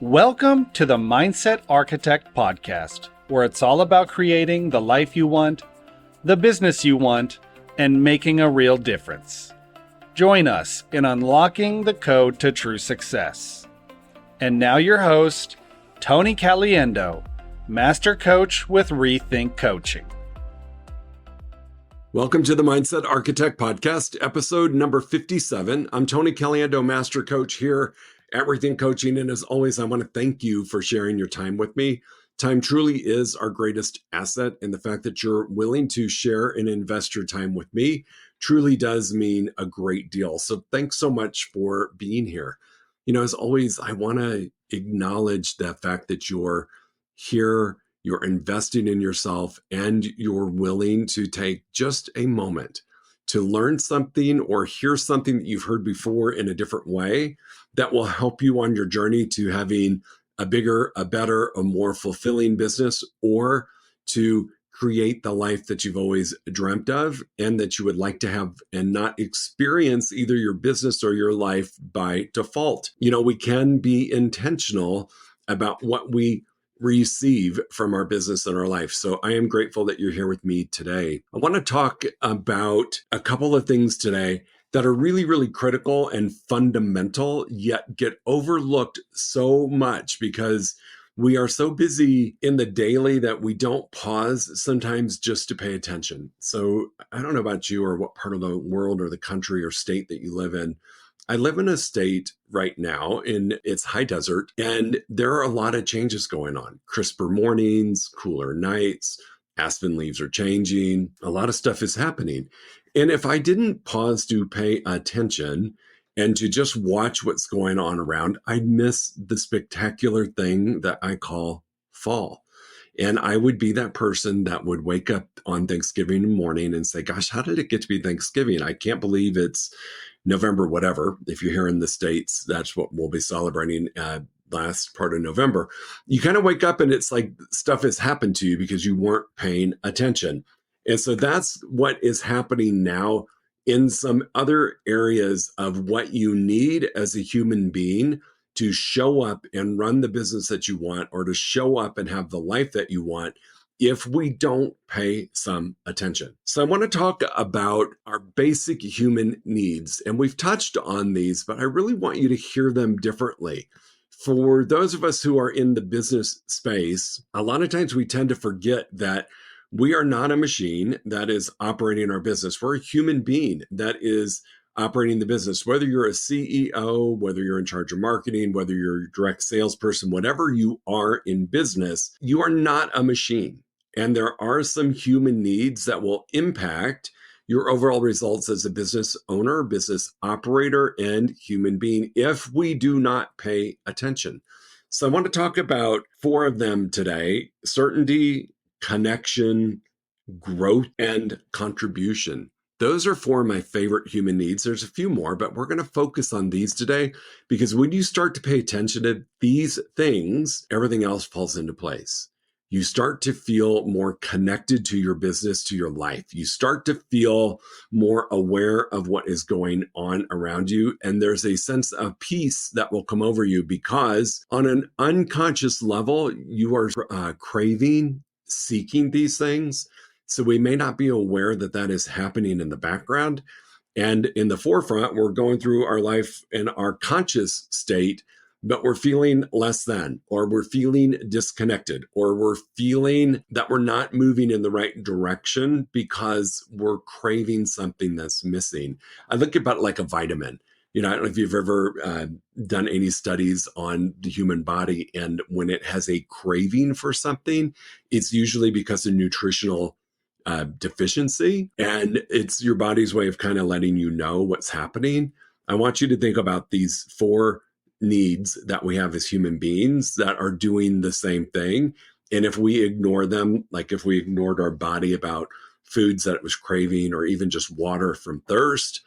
Welcome to the Mindset Architect podcast, where it's all about creating the life you want, the business you want, and making a real difference. Join us in unlocking the code to true success. And now your host, Tony Caliendo, Master Coach with Rethink Coaching. Welcome to the Mindset Architect podcast, episode number 57. I'm Tony Caliendo, Master Coach here at Rethink Coaching. And as always, I want to thank you for sharing your time with me. Time truly is our greatest asset. And the fact that you're willing to share and invest your time with me truly does mean a great deal. So thanks so much for being here. You know, as always, I want to acknowledge the fact that you're here, you're investing in yourself, and you're willing to take just a moment to learn something or hear something that you've heard before in a different way that will help you on your journey to having a bigger, a better, a more fulfilling business, or to create the life that you've always dreamt of and that you would like to have and not experience either your business or your life by default. You know, we can be intentional about what we receive from our business and our life. So I am grateful that you're here with me today. I want to talk about a couple of things today that are really, really critical and fundamental, yet get overlooked so much because we are so busy in the daily that we don't pause sometimes just to pay attention. So I don't know about you or what part of the world or the country or state that you live in. I live in a state right now in its high desert, and there are a lot of changes going on. Crisper mornings, cooler nights, aspen leaves are changing. A lot of stuff is happening. And if I didn't pause to pay attention and to just watch what's going on around, I'd miss the spectacular thing that I call fall. And I would be that person that would wake up on Thanksgiving morning and say, gosh, how did it get to be Thanksgiving? I can't believe it's November, whatever. If you're here in the States, that's what we'll be celebrating last part of November. You kind of wake up and it's like stuff has happened to you because you weren't paying attention. And so that's what is happening now in some other areas of what you need as a human being to show up and run the business that you want, or to show up and have the life that you want, if we don't pay some attention. So I want to talk about our basic human needs. And we've touched on these, but I really want you to hear them differently. For those of us who are in the business space, a lot of times we tend to forget that we are not a machine that is operating our business. We're a human being that is operating the business. Whether you're a CEO, whether you're in charge of marketing, whether you're a direct salesperson, whatever you are in business, you are not a machine. And there are some human needs that will impact your overall results as a business owner, business operator, and human being if we do not pay attention. So I want to talk about 4 of them today: certainty, connection, growth, and contribution. Those are 4 of my favorite human needs. There's a few more, but we're going to focus on these today because when you start to pay attention to these things, everything else falls into place. You start to feel more connected to your business, to your life. You start to feel more aware of what is going on around you. And there's a sense of peace that will come over you because on an unconscious level, you are craving, seeking these things. So we may not be aware that that is happening in the background. And in the forefront, we're going through our life in our conscious state, but we're feeling less than, or we're feeling disconnected, or we're feeling that we're not moving in the right direction because we're craving something that's missing. I look about it like a vitamin. You know, I don't know if you've ever done any studies on the human body, and when it has a craving for something, it's usually because of nutritional deficiency, and it's your body's way of kind of letting you know what's happening. I want you to think about these 4 needs that we have as human beings that are doing the same thing. And if we ignore them, like if we ignored our body about foods that it was craving, or even just water from thirst,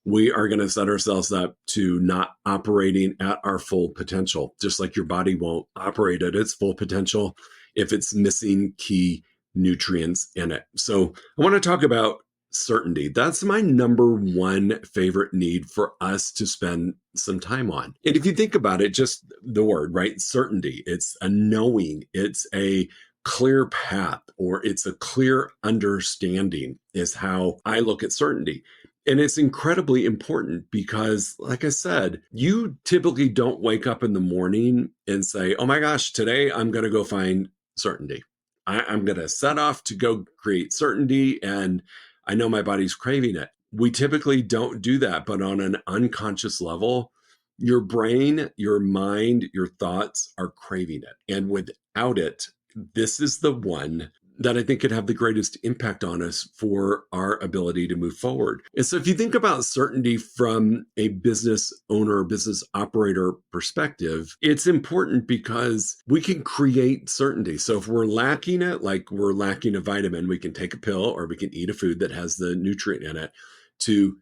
we are going to set ourselves up to not operating at our full potential, just like your body won't operate at its full potential if it's missing key nutrients in it. So I want to talk about certainty. That's my number 1 favorite need for us to spend some time on. And if you think about it, just the word, right? Certainty. It's a knowing. It's a clear path, or it's a clear understanding, is how I look at certainty. And it's incredibly important because, like I said, you typically don't wake up in the morning and say, oh my gosh, today I'm going to go find certainty. I'm going to set off to go create certainty, and I know my body's craving it. We typically don't do that, but on an unconscious level, your brain, your mind, your thoughts are craving it. And without it, this is the one that I think could have the greatest impact on us for our ability to move forward. And so if you think about certainty from a business owner, business operator perspective, it's important because we can create certainty. So if we're lacking it, like we're lacking a vitamin, we can take a pill or we can eat a food that has the nutrient in it to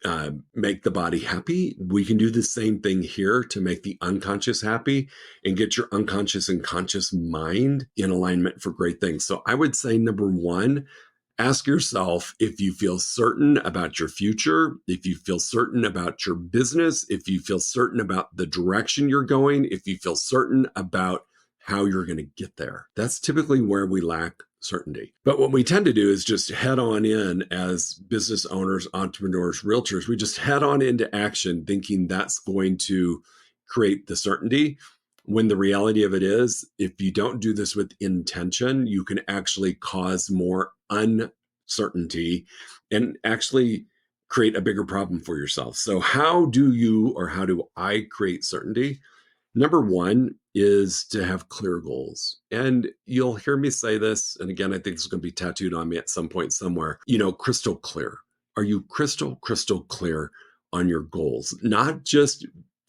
make the body happy. We can do the same thing here to make the unconscious happy and get your unconscious and conscious mind in alignment for great things. So I would say, number one, ask yourself if you feel certain about your future, if you feel certain about your business, if you feel certain about the direction you're going, if you feel certain about how you're going to get there. That's typically where we lack certainty. But what we tend to do is just head on in as business owners, entrepreneurs, realtors. We just head on into action thinking that's going to create the certainty, when the reality of it is, if you don't do this with intention, you can actually cause more uncertainty and actually create a bigger problem for yourself. So how do I create certainty? Number one is to have clear goals. And you'll hear me say this, and again, I think this is going to be tattooed on me at some point somewhere, crystal clear. Are you crystal clear on your goals? Not just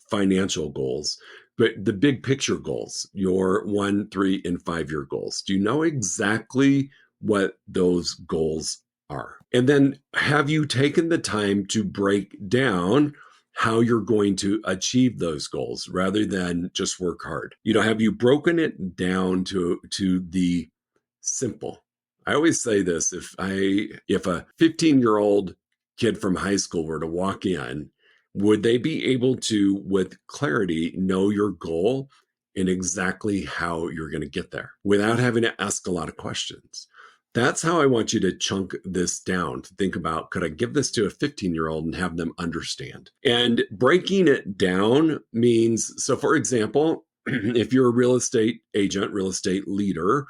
financial goals, but the big picture goals, your 1, 3, and 5 year goals. Do you know exactly what those goals are? And then have you taken the time to break down how you're going to achieve those goals rather than just work hard? Have you broken it down to the simple? I always say this, if a 15-year-old kid from high school were to walk in, would they be able to, with clarity, know your goal and exactly how you're going to get there without having to ask a lot of questions? That's how I want you to chunk this down, to think about, could I give this to a 15-year-old and have them understand? And breaking it down means, so for example, if you're a real estate agent, real estate leader,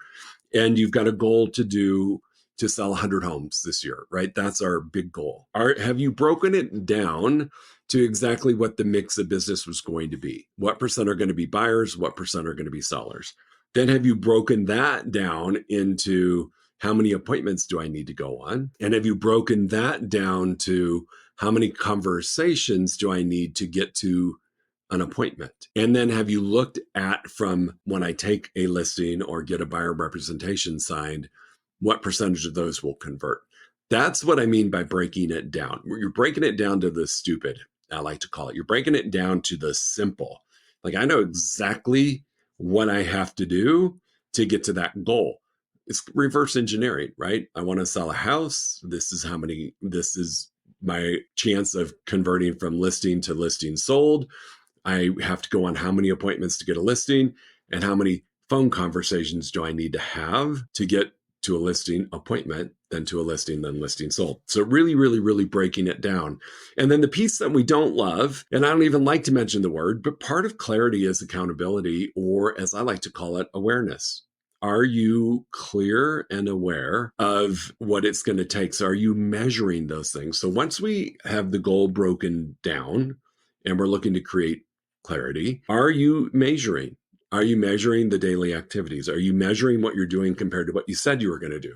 and you've got a goal to sell 100 homes this year, right? That's our big goal. Have you broken it down to exactly what the mix of business was going to be? What percent are going to be buyers? What percent are going to be sellers? Then have you broken that down into how many appointments do I need to go on? And have you broken that down to how many conversations do I need to get to an appointment? And then have you looked at, from when I take a listing or get a buyer representation signed, what percentage of those will convert? That's what I mean by breaking it down. You're breaking it down to the stupid, I like to call it. You're breaking it down to the simple. Like, I know exactly what I have to do to get to that goal. It's reverse engineering, right? I want to sell a house. This is my chance of converting from listing to listing sold. I have to go on how many appointments to get a listing, and how many phone conversations do I need to have to get to a listing appointment, then to a listing, then listing sold. So really, really, really breaking it down. And then the piece that we don't love, and I don't even like to mention the word, but part of clarity is accountability, or as I like to call it, awareness. Are you clear and aware of what it's going to take? So are you measuring those things? So once we have the goal broken down and we're looking to create clarity, are you measuring? Are you measuring the daily activities? Are you measuring what you're doing compared to what you said you were going to do?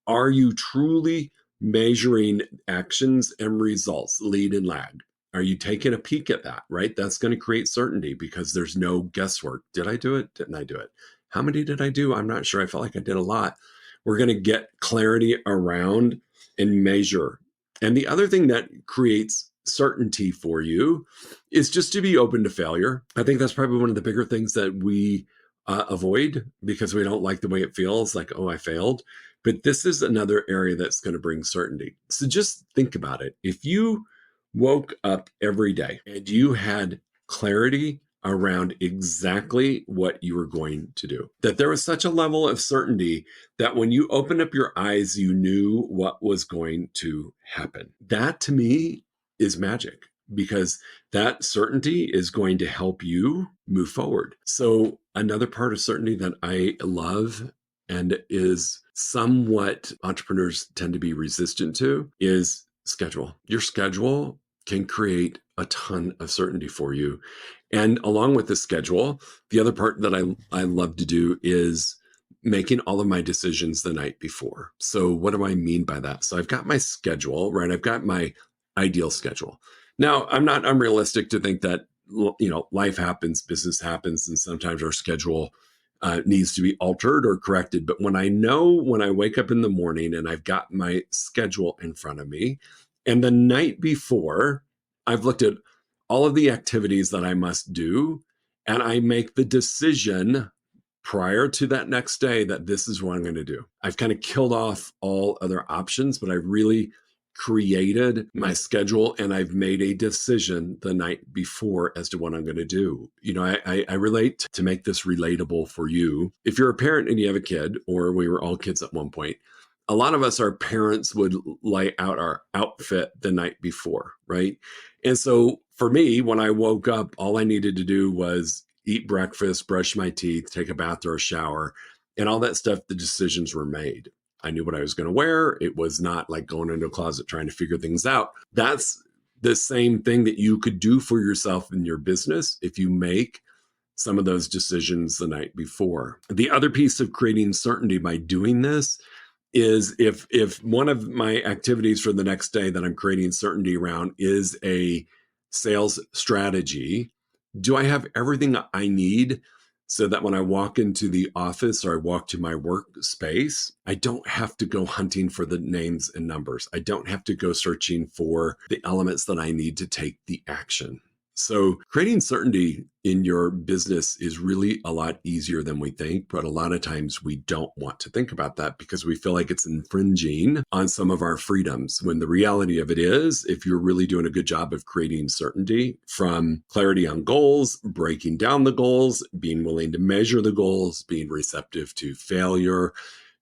Are you truly measuring actions and results, lead and lag? Are you taking a peek at that, right? That's going to create certainty because there's no guesswork. Did I do it? Didn't I do it? How many did I do? I'm not sure. I felt like I did a lot. We're going to get clarity around and measure. And the other thing that creates certainty for you is just to be open to failure. I think that's probably one of the bigger things that we avoid because we don't like the way it feels, like, oh, I failed. But this is another area that's going to bring certainty. So just think about it. If you woke up every day and you had clarity around exactly what you were going to do. That there was such a level of certainty that when you opened up your eyes, you knew what was going to happen. That to me is magic, because that certainty is going to help you move forward. So another part of certainty that I love and is somewhat entrepreneurs tend to be resistant to is schedule. Your schedule can create a ton of certainty for you. And along with the schedule, the other part that I love to do is making all of my decisions the night before. So what do I mean by that? So I've got my schedule, right? I've got my ideal schedule. Now, I'm not unrealistic to think that, life happens, business happens, and sometimes our schedule needs to be altered or corrected. But when I wake up in the morning and I've got my schedule in front of me, and the night before, I've looked at all of the activities that I must do, and I make the decision prior to that next day that this is what I'm going to do. I've kind of killed off all other options, but I really created my schedule and I've made a decision the night before as to what I'm going to do. I relate to make this relatable for you. If you're a parent and you have a kid, or we were all kids at one point, a lot of us, our parents would lay out our outfit the night before, right? And so for me, when I woke up, all I needed to do was eat breakfast, brush my teeth, take a bath or a shower, and all that stuff, the decisions were made. I knew what I was going to wear. It was not like going into a closet trying to figure things out. That's the same thing that you could do for yourself in your business if you make some of those decisions the night before. The other piece of creating certainty by doing this is if one of my activities for the next day that I'm creating certainty around is a sales strategy, do I have everything I need so that when I walk into the office or I walk to my workspace, I don't have to go hunting for the names and numbers. I don't have to go searching for the elements that I need to take the action. So creating certainty in your business is really a lot easier than we think, but a lot of times we don't want to think about that because we feel like it's infringing on some of our freedoms. When the reality of it is, if you're really doing a good job of creating certainty, from clarity on goals, breaking down the goals, being willing to measure the goals, being receptive to failure,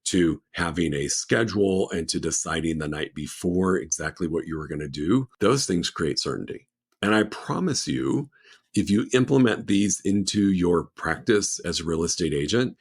to having a schedule, and to deciding the night before exactly what you were going to do, those things create certainty. And I promise you, if you implement these into your practice as a real estate agent,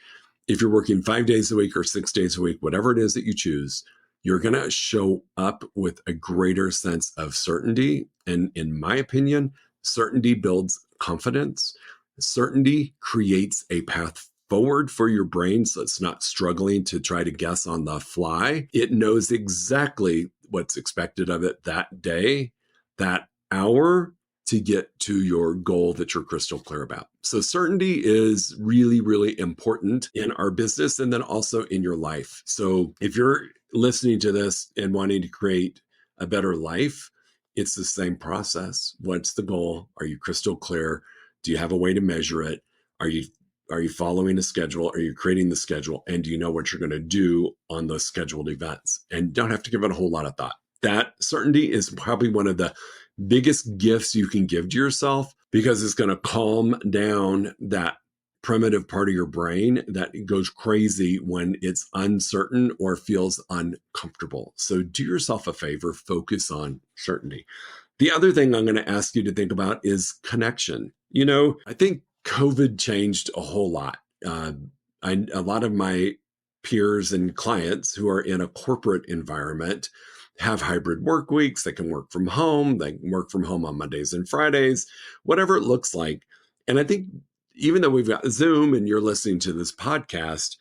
if you're working 5 days a week or 6 days a week, whatever it is that you choose, you're going to show up with a greater sense of certainty. And in my opinion, certainty builds confidence. Certainty creates a path forward for your brain, so it's not struggling to try to guess on the fly. It knows exactly what's expected of it that day, that hour, to get to your goal that you're crystal clear about. So certainty is really, really important in our business and then also in your life. So if you're listening to this and wanting to create a better life, it's the same process. What's the goal? Are you crystal clear? Do you have a way to measure it? Are you following a schedule? Are you creating the schedule? And do you know what you're going to do on those scheduled events? And don't have to give it a whole lot of thought. That certainty is probably one of the biggest gifts you can give to yourself, because it's going to calm down that primitive part of your brain that goes crazy when it's uncertain or feels uncomfortable. So do yourself a favor, focus on certainty. The other thing I'm going to ask you to think about is connection. I think COVID changed a whole lot. A lot of my peers and clients who are in a corporate environment have hybrid work weeks. They can work from home. They can work from home on Mondays and Fridays, whatever it looks like. And I think even though we've got Zoom and you're listening to this podcast,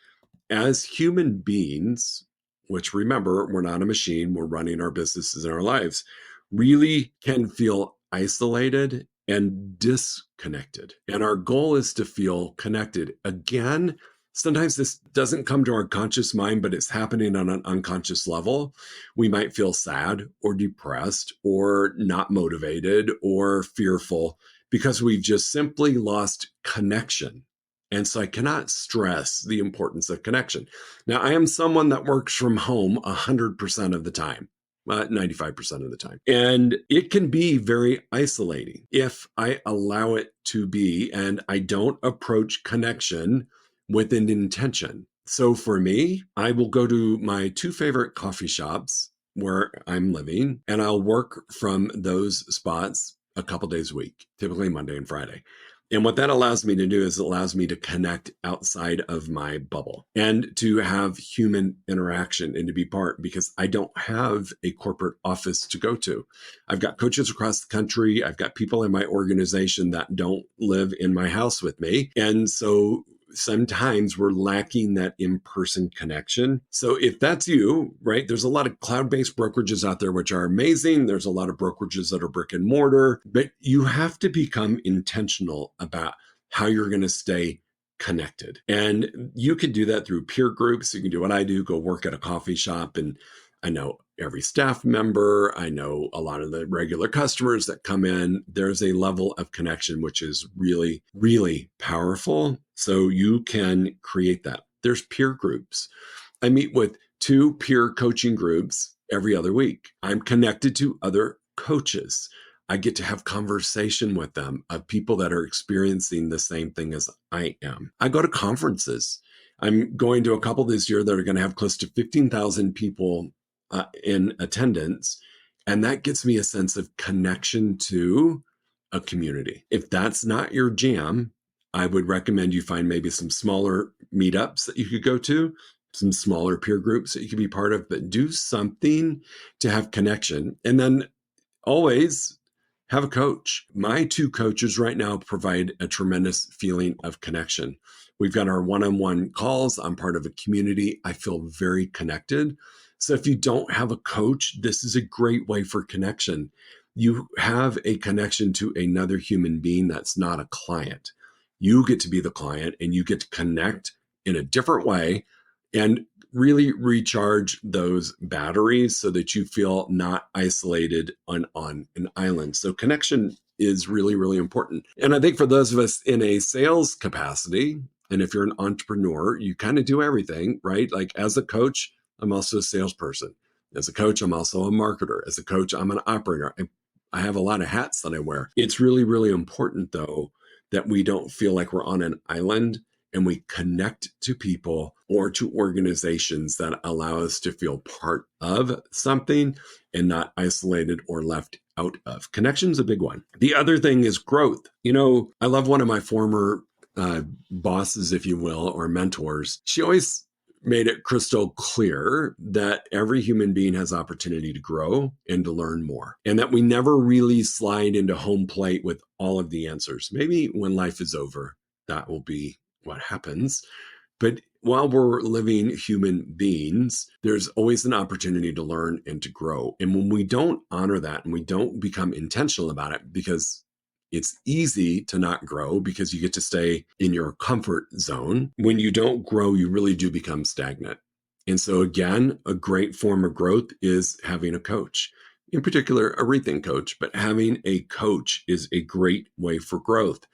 as human beings, which remember, we're not a machine, we're running our businesses and our lives, really can feel isolated and disconnected. And our goal is to feel connected. Again, sometimes this doesn't come to our conscious mind, but it's happening on an unconscious level. We might feel sad or depressed or not motivated or fearful because we've just simply lost connection. And so I cannot stress the importance of connection. Now, I am someone that works from home 100% of the time. 95% of the time. And it can be very isolating if I allow it to be and I don't approach connection with an intention. So for me, I will go to my two favorite coffee shops where I'm living, and I'll work from those spots a couple days a week, typically Monday and Friday. And what that allows me to do is it allows me to connect outside of my bubble and to have human interaction and to be part, because I don't have a corporate office to go to. I've got coaches across the country. I've got people in my organization that don't live in my house with me. And so sometimes we're lacking that in-person connection. So if that's you, right, there's a lot of cloud-based brokerages out there, which are amazing. There's a lot of brokerages that are brick and mortar, but you have to become intentional about how you're going to stay connected. And you can do that through peer groups. You can do what I do, go work at a coffee shop, and I know every staff member. I know a lot of the regular customers that come in. There's a level of connection which is really, really powerful. So you can create that. There's peer groups. I meet with 2 peer coaching groups every other week. I'm connected to other coaches. I get to have conversation with them of people that are experiencing the same thing as I am. I go to conferences. I'm going to a couple this year that are going to have close to 15,000 people in attendance. And that gets me a sense of connection to a community. If that's not your jam, I would recommend you find maybe some smaller meetups that you could go to, some smaller peer groups that you could be part of, but do something to have connection. And then always have a coach. My 2 coaches right now provide a tremendous feeling of connection. We've got our one-on-one calls. I'm part of a community. I feel very connected. So if you don't have a coach, this is a great way for connection. You have a connection to another human being that's not a client. You get to be the client and you get to connect in a different way and really recharge those batteries so that you feel not isolated on an island. So connection is really, really important. And I think for those of us in a sales capacity, and if you're an entrepreneur, you kind of do everything, right? Like as a coach, I'm also a salesperson. As a coach, I'm also a marketer. As a coach, I'm an operator. I have a lot of hats that I wear. It's really, really important, though, that we don't feel like we're on an island and we connect to people or to organizations that allow us to feel part of something and not isolated or left out of. Connection's a big one. The other thing is growth. You know, I love one of my former bosses, if you will, or mentors. She always made it crystal clear that every human being has opportunity to grow and to learn more, and that we never really slide into home plate with all of the answers. Maybe when life is over, that will be what happens. But while we're living human beings, there's always an opportunity to learn and to grow. And when we don't honor that and we don't become intentional about it, because it's easy to not grow because you get to stay in your comfort zone. When you don't grow, you really do become stagnant. And so again, a great form of growth is having a coach, in particular, a rethink coach, but having a coach is a great way for growth.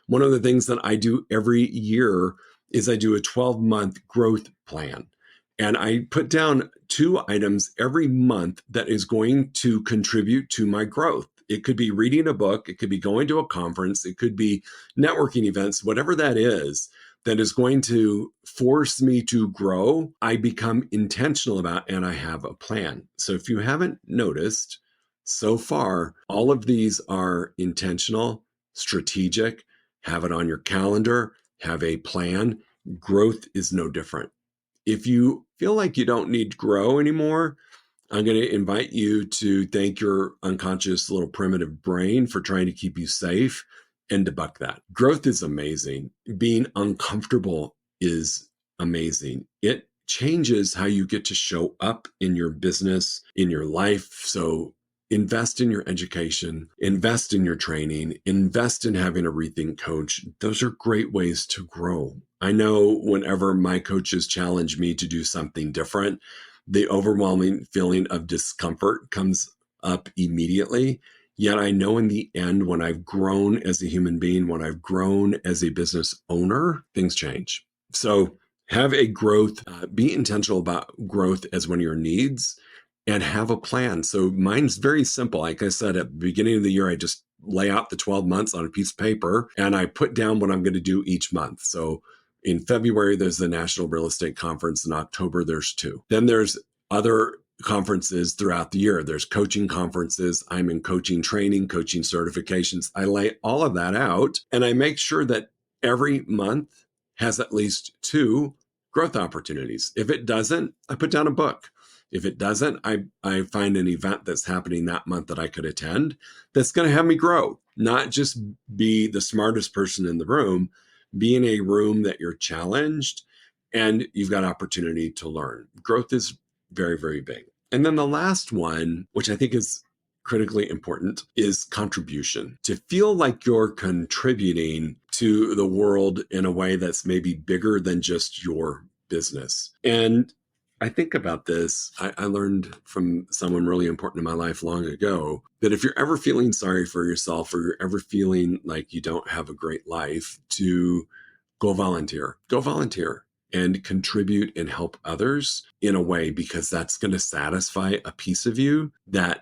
One of the things that I do every year is I do a 12-month growth plan. And I put down 2 items every month that is going to contribute to my growth. It could be reading a book. It could be going to a conference. It could be networking events, whatever that is going to force me to grow. I become intentional about, and I have a plan. So if you haven't noticed so far, all of these are intentional, strategic, have it on your calendar, have a plan. Growth is no different. If you feel like you don't need to grow anymore, I'm going to invite you to thank your unconscious little primitive brain for trying to keep you safe and debunk that. Growth is amazing. Being uncomfortable is amazing. It changes how you get to show up in your business, in your life. So invest in your education, invest in your training, invest in having a rethink coach. Those are great ways to grow. I know whenever my coaches challenge me to do something different, the overwhelming feeling of discomfort comes up immediately. Yet I know in the end, when I've grown as a human being, when I've grown as a business owner, things change. So have a growth, be intentional about growth as one of your needs, and have a plan. So mine's very simple. Like I said, at the beginning of the year, I just lay out the 12 months on a piece of paper and I put down what I'm going to do each month. So in February, there's the National Real Estate Conference. In October, there's 2. Then there's other conferences throughout the year. There's coaching conferences. I'm in coaching training, coaching certifications. I lay all of that out and I make sure that every month has at least 2 growth opportunities. If it doesn't, I put down a book. If it doesn't, I find an event that's happening that month that I could attend that's going to have me grow, not just be the smartest person in the room, be in a room that you're challenged and you've got opportunity to learn. Growth is very, very big. And then the last one, which I think is critically important, is contribution. To feel like you're contributing to the world in a way that's maybe bigger than just your business. And I think about this. I learned from someone really important in my life long ago that if you're ever feeling sorry for yourself or you're ever feeling like you don't have a great life, to go volunteer and contribute and help others in a way, because that's going to satisfy a piece of you that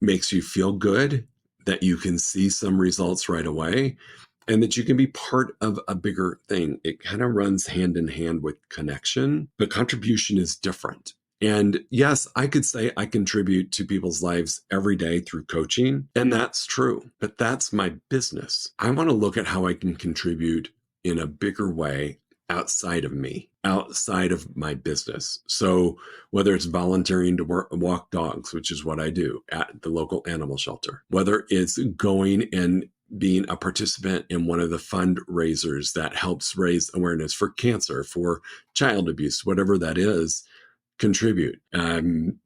makes you feel good, that you can see some results right away, and that you can be part of a bigger thing. It kind of runs hand in hand with connection, but contribution is different. And yes, I could say I contribute to people's lives every day through coaching, and that's true, but that's my business. I want to look at how I can contribute in a bigger way outside of me, outside of my business. So whether it's volunteering to walk dogs, which is what I do at the local animal shelter, whether it's going and being a participant in one of the fundraisers that helps raise awareness for cancer, for child abuse, whatever that is, contribute.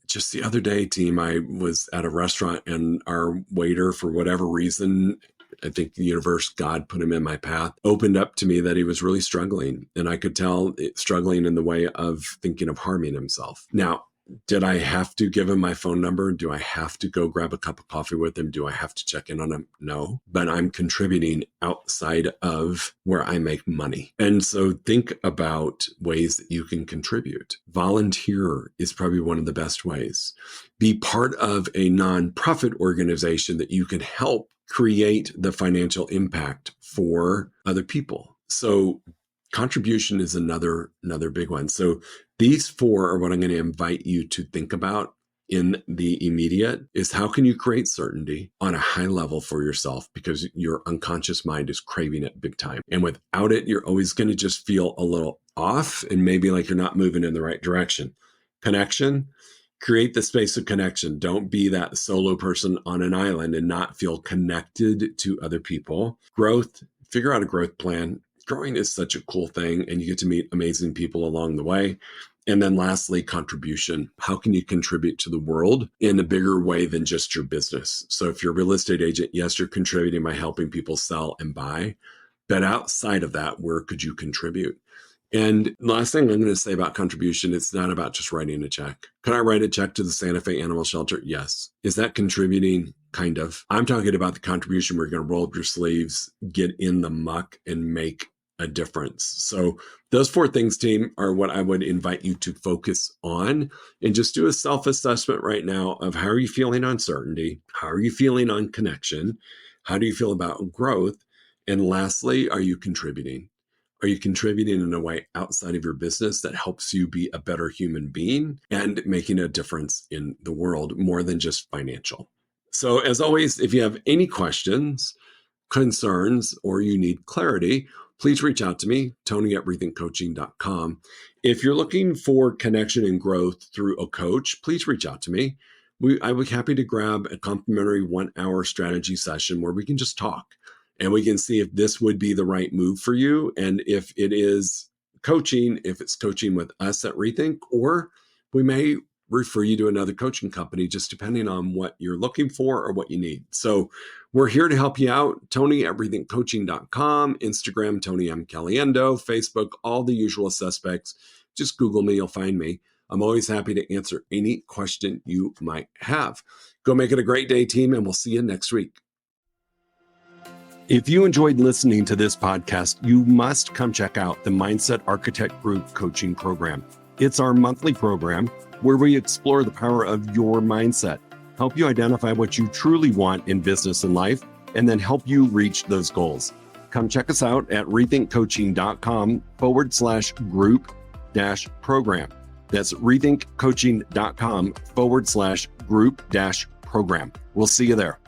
Just the other day, team, I was at a restaurant and our waiter, for whatever reason, I think the universe, God put him in my path, opened up to me that he was really struggling. And I could tell struggling in the way of thinking of harming himself. Now, did I have to give him my phone number? Do I have to go grab a cup of coffee with him? Do I have to check in on him? No, but I'm contributing outside of where I make money. And so think about ways that you can contribute. Volunteer is probably one of the best ways. Be part of a nonprofit organization that you can help create the financial impact for other people. So contribution is another big one. So these 4 are what I'm going to invite you to think about in the immediate. Is how can you create certainty on a high level for yourself, because your unconscious mind is craving it big time. And without it, you're always going to just feel a little off and maybe like you're not moving in the right direction. Connection. Create the space of connection. Don't be that solo person on an island and not feel connected to other people. Growth. Figure out a growth plan. Growing is such a cool thing, and you get to meet amazing people along the way. And then lastly, contribution. How can you contribute to the world in a bigger way than just your business? So if you're a real estate agent, yes, you're contributing by helping people sell and buy. But outside of that, where could you contribute? And last thing I'm going to say about contribution, it's not about just writing a check. Can I write a check to the Santa Fe Animal Shelter? Yes. Is that contributing? Kind of. I'm talking about the contribution where you're going to roll up your sleeves, get in the muck, and make a difference. So those 4 things, team, are what I would invite you to focus on, and just do a self-assessment right now of how are you feeling on certainty? How are you feeling on connection? How do you feel about growth? And lastly, are you contributing? Are you contributing in a way outside of your business that helps you be a better human being and making a difference in the world more than just financial? So as always, if you have any questions, concerns, or you need clarity, please reach out to me, tony@rethinkcoaching.com. If you're looking for connection and growth through a coach, please reach out to me. I would be happy to grab a complimentary 1-hour strategy session where we can just talk and we can see if this would be the right move for you. And if it is coaching, if it's coaching with us at Rethink, or we may refer you to another coaching company, just depending on what you're looking for or what you need. So we're here to help you out. Tony@rethinkcoaching.com, Instagram, Tony M. Caliendo, Facebook, all the usual suspects. Just Google me, you'll find me. I'm always happy to answer any question you might have. Go make it a great day, team, and we'll see you next week. If you enjoyed listening to this podcast, you must come check out the Mindset Architect Group coaching program. It's our monthly program where we explore the power of your mindset, help you identify what you truly want in business and life, and then help you reach those goals. Come check us out at rethinkcoaching.com/group-program. That's rethinkcoaching.com/group-program. We'll see you there.